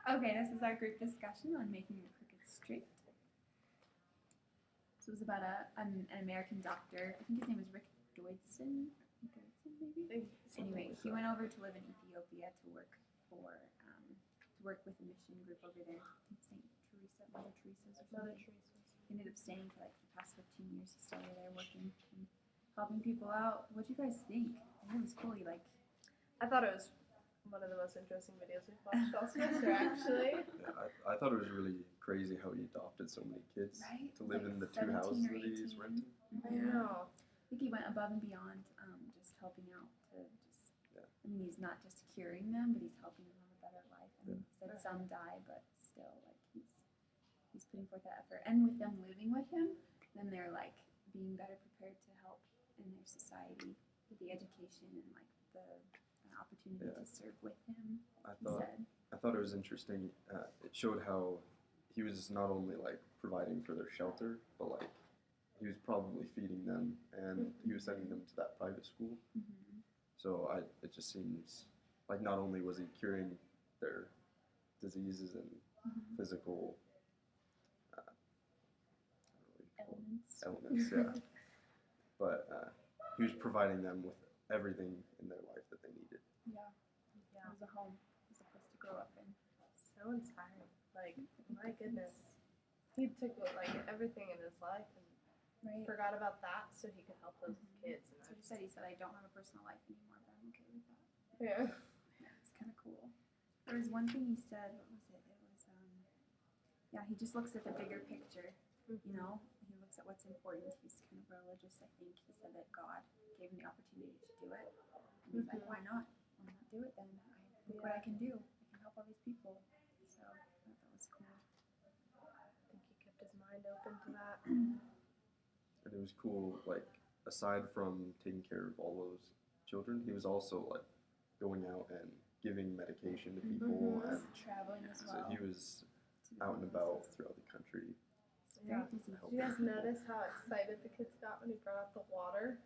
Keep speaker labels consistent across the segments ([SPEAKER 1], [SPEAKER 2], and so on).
[SPEAKER 1] Okay, this is our group discussion on making the crooked straight. So it was about an American doctor. I think his name was Rick Doidson. Maybe. Anyway, he went over to live in Ethiopia to work with a mission group over there. Saint Teresa, Mother Teresa's or something. Mother Teresa's. He ended up staying for like the past 15 years. He's still over there working and helping people out. What do you guys think? I think it was cool.
[SPEAKER 2] I thought it was one of the most interesting videos we've watched all semester, actually.
[SPEAKER 3] Yeah, I thought it was really crazy how he adopted so many kids to live in the 2 houses that he's renting.
[SPEAKER 2] I know.
[SPEAKER 1] I think he went above and beyond just helping out to just, I mean, he's not just curing them, but he's helping them have a better life. And he said some die, but still, like, he's putting forth that effort. And with them living with him, then they're, like, being better prepared to help in their society with the education and, like, the opportunity to serve with him.
[SPEAKER 3] I thought it was interesting. It showed how he was not only like providing for their shelter, but like he was probably feeding them, and he was sending them to that private school. So it just seems like not only was he curing their diseases and physical elements, yeah, but he was providing them with everything in their life that they needed.
[SPEAKER 1] Yeah. It was a home. It was a place to grow up in.
[SPEAKER 2] So inspiring. Like, my goodness. He took, like, everything in his life and forgot about that so he could help those kids. And
[SPEAKER 1] so he said, I don't have a personal life anymore, but I'm okay with that.
[SPEAKER 2] Yeah.
[SPEAKER 1] It's kind of cool. There was one thing he said, what was it? It was, he just looks at the bigger picture, you know? He looks at what's important. He's kind of religious, I think. He said that God gave him the opportunity to do it. And he's like, why not? Why not do it then? Look what I can do. I can help all these people. So I thought that was cool.
[SPEAKER 2] I think he kept his mind open to that.
[SPEAKER 3] And it was cool, like, aside from taking care of all those children, he was also, like, going out and giving medication to people. And
[SPEAKER 1] traveling as well.
[SPEAKER 3] So he was out and about throughout the country.
[SPEAKER 2] Yeah. Did you guys notice how excited the kids got when he brought out the water?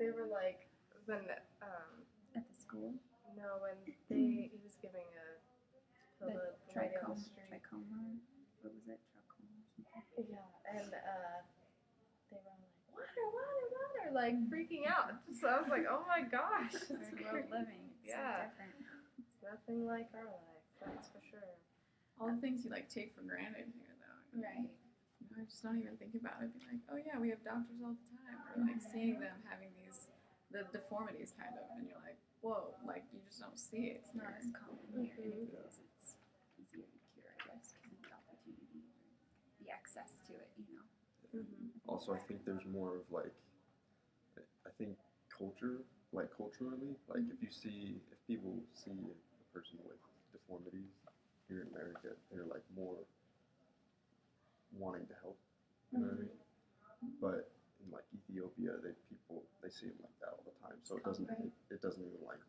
[SPEAKER 2] They were like, when
[SPEAKER 1] at the school?
[SPEAKER 2] No, when he was giving a pill to the lady on the street.
[SPEAKER 1] Trachoma? What was it? Trachoma or something?
[SPEAKER 2] Yeah, and they were all like, water, like freaking out. So I was like, oh my gosh.
[SPEAKER 1] It's real living. It's so different.
[SPEAKER 2] It's nothing like our life, that's for sure.
[SPEAKER 4] All the things you like take for granted here, though.
[SPEAKER 1] Right.
[SPEAKER 4] I just don't even think about it. Be like, oh yeah, we have doctors all the time. Or like seeing them having the deformities kind of, and you're like, whoa, like you just don't see it.
[SPEAKER 1] It's not as common here, and it is. It's easier to cure, I guess, because of the opportunity or the access to it, you know.
[SPEAKER 3] Also, I think there's more of like, I think culturally, like if people see a person with deformities here in America, they're like more wanting to help, you know what I mean? But in like Ethiopia, they see him like that all the time, so it doesn't even like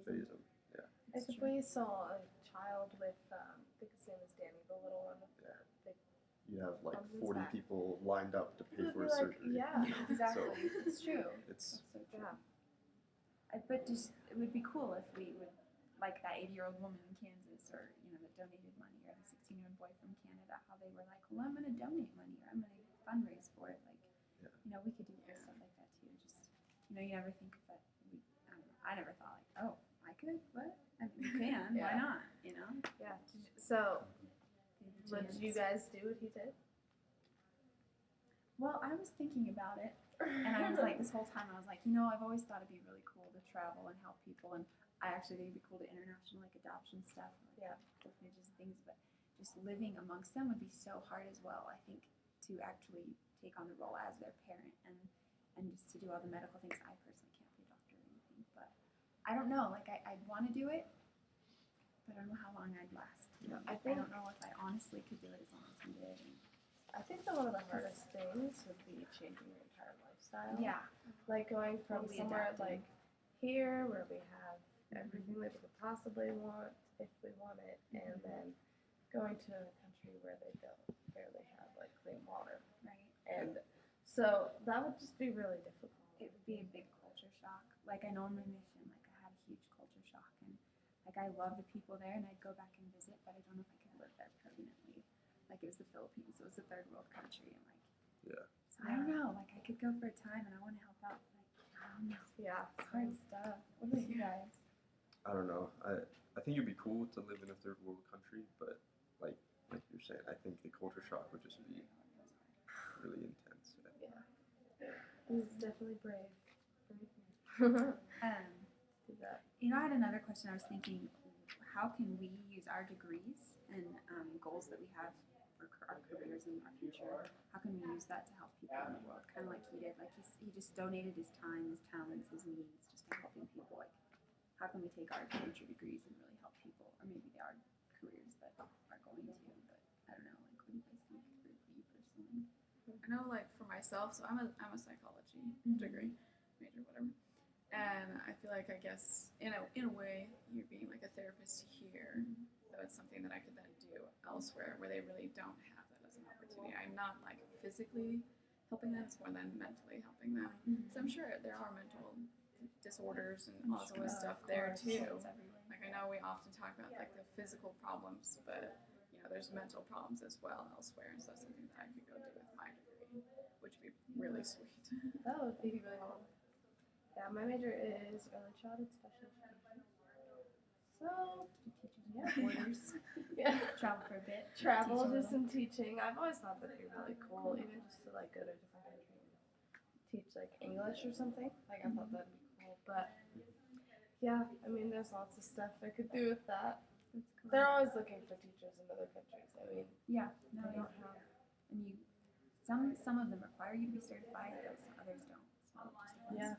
[SPEAKER 3] phase them. Yeah.
[SPEAKER 2] As if we saw a child with, I think his name is Danny, the little one with the big.
[SPEAKER 3] You have like 40 people lined up to pay for a surgery.
[SPEAKER 2] Yeah,
[SPEAKER 1] exactly.
[SPEAKER 3] So
[SPEAKER 1] it's true.
[SPEAKER 3] It's
[SPEAKER 1] so true. But just it would be cool if we would, like that 80-year-old woman in Kansas, or that donated money, or the 16-year-old boy from Canada, how they were like, well, I'm going to donate money, or I'm going to fundraise for it. Like, we could do stuff like that too. Just you never think of that. I never thought like, oh, I could. What? I mean, you can. Why not?
[SPEAKER 2] Yeah. So, what did you guys do? What he did?
[SPEAKER 1] Well, I was thinking about it, and I was like, this whole time, I was like, I've always thought it'd be really cool to travel and help people, and I actually think it'd be cool to international, like, adoption stuff, orphanages and things, but just living amongst them would be so hard as well, I think, to actually take on the role as their parent, and just to do all the medical things. I personally can't be a doctor or anything, but I don't know, like, I'd want to do it, but I don't know how long I'd last. I don't know if I honestly could do it as long as he did.
[SPEAKER 2] I think that one of the hardest things would be changing your entire lifestyle.
[SPEAKER 1] Yeah.
[SPEAKER 2] Like going from somewhere like here where we have everything that we could possibly want if we want it, and then going to a country where they barely have like clean water.
[SPEAKER 1] Right.
[SPEAKER 2] And so that would just be really difficult.
[SPEAKER 1] It would be a big culture shock. Like I know on my mission, like I had a huge culture shock, and I like I love the people there, and I'd go back and visit, but I don't know if I could live there permanently. Like it was the Philippines, it was a third world country, and like
[SPEAKER 3] Yeah.
[SPEAKER 1] so I don't know. Like I could go for a time, and I want to help out. But I don't know.
[SPEAKER 2] Yeah.
[SPEAKER 1] It's hard stuff. What about you guys?
[SPEAKER 3] I don't know. I think it'd be cool to live in a third world country, but like you're saying, I think the culture shock would just be really intense.
[SPEAKER 2] He's definitely brave.
[SPEAKER 1] Um,
[SPEAKER 2] Do that.
[SPEAKER 1] You know, I had another question. I was thinking, how can we use our degrees and goals that we have for our careers and our future? How can we use that to help people in the world? Kind of like he did. Like he just donated his time, his talents, his means, just to helping people. Like, how can we take our future degrees and really help people? Or maybe they are careers that are going to, but I don't know. Like, what do you guys think for you personally?
[SPEAKER 4] I know, like for myself, so I'm a psychology degree major, whatever. And I feel like, I guess, in a way, you're being like a therapist here, so it's something that I could then do elsewhere where they really don't have that as an opportunity. I'm not like physically helping them, it's more than mentally helping them. So I'm sure there are mental disorders and all this other stuff there too. Like I know we often talk about like the physical problems, but you know there's mental problems as well elsewhere, and so that's something that I could go do with my degree, which would be really sweet.
[SPEAKER 2] That would be really cool. Yeah, my major is early childhood special education. So,
[SPEAKER 1] Yeah, borders.
[SPEAKER 2] yeah.
[SPEAKER 1] Travel for a bit.
[SPEAKER 2] Travel,
[SPEAKER 1] teach a
[SPEAKER 2] just
[SPEAKER 1] little.
[SPEAKER 2] some teaching. I've always thought that'd be really cool, even just to like go to a different country and teach like English or something. Like I thought that'd be cool. But yeah, I mean, there's lots of stuff I could do with that.
[SPEAKER 1] That's cool.
[SPEAKER 2] They're always looking for teachers in other countries. I mean,
[SPEAKER 1] Yeah, no,
[SPEAKER 2] they
[SPEAKER 1] yeah.
[SPEAKER 2] don't have.
[SPEAKER 1] And you, some of them require you to be certified, but some others don't. So it just depends.
[SPEAKER 2] Yeah.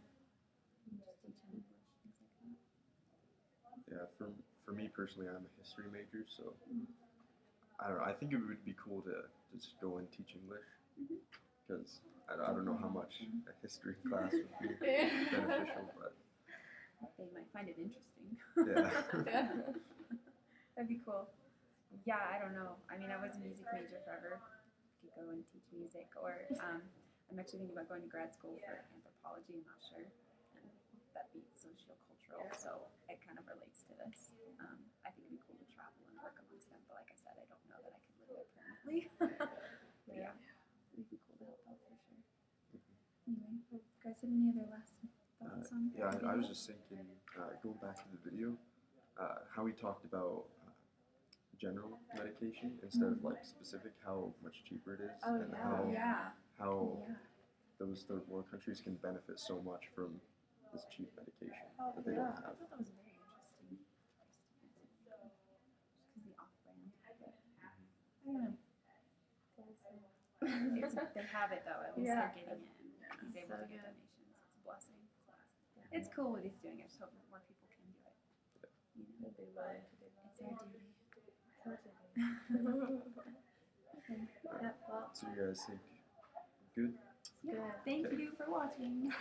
[SPEAKER 1] You can just teach in English, things like that.
[SPEAKER 3] Yeah, for me personally, I'm a history major, so I don't know. I think it would be cool to just go and teach English because I don't know how much a history class would be beneficial, but
[SPEAKER 1] They might find it interesting.
[SPEAKER 3] yeah.
[SPEAKER 2] Yeah.
[SPEAKER 1] That'd be cool. Yeah, I don't know. I mean, I was a music major forever. Could go and teach music, or I'm actually thinking about going to grad school for anthropology. I'm not sure, and that'd be socio-cultural, so it kind of relates to this. I think it'd be cool to travel and work amongst them, but like I said, I don't know that I could live there permanently. But yeah, it'd be cool to help out for sure. Anyway, you guys have any other last thoughts on?
[SPEAKER 3] Yeah,
[SPEAKER 1] the
[SPEAKER 3] I was
[SPEAKER 1] video?
[SPEAKER 3] just thinking, going back to the video, how he talked about general medication instead of like specific, how much cheaper it is,
[SPEAKER 2] Oh,
[SPEAKER 3] and
[SPEAKER 2] yeah.
[SPEAKER 3] how
[SPEAKER 1] Yeah.
[SPEAKER 3] those third world countries can benefit so much from this cheap medication
[SPEAKER 2] Oh,
[SPEAKER 3] that they
[SPEAKER 2] yeah.
[SPEAKER 3] don't
[SPEAKER 1] I
[SPEAKER 3] have.
[SPEAKER 1] thought that was a very interesting choice to answer. Just because the off-brand. But I don't know. They have it though. At least
[SPEAKER 2] Yeah.
[SPEAKER 1] they're getting it, and he's able
[SPEAKER 2] So
[SPEAKER 1] to get
[SPEAKER 2] good.
[SPEAKER 1] donations. It's a blessing. It's cool what he's doing. I just hope more people can do it. You know,
[SPEAKER 2] They'd be willing to do that.
[SPEAKER 1] it's our duty. Okay.
[SPEAKER 2] Yeah, well,
[SPEAKER 3] So you guys think good?
[SPEAKER 1] Yeah.
[SPEAKER 2] Good.
[SPEAKER 1] Thank
[SPEAKER 3] Okay.
[SPEAKER 1] you for watching.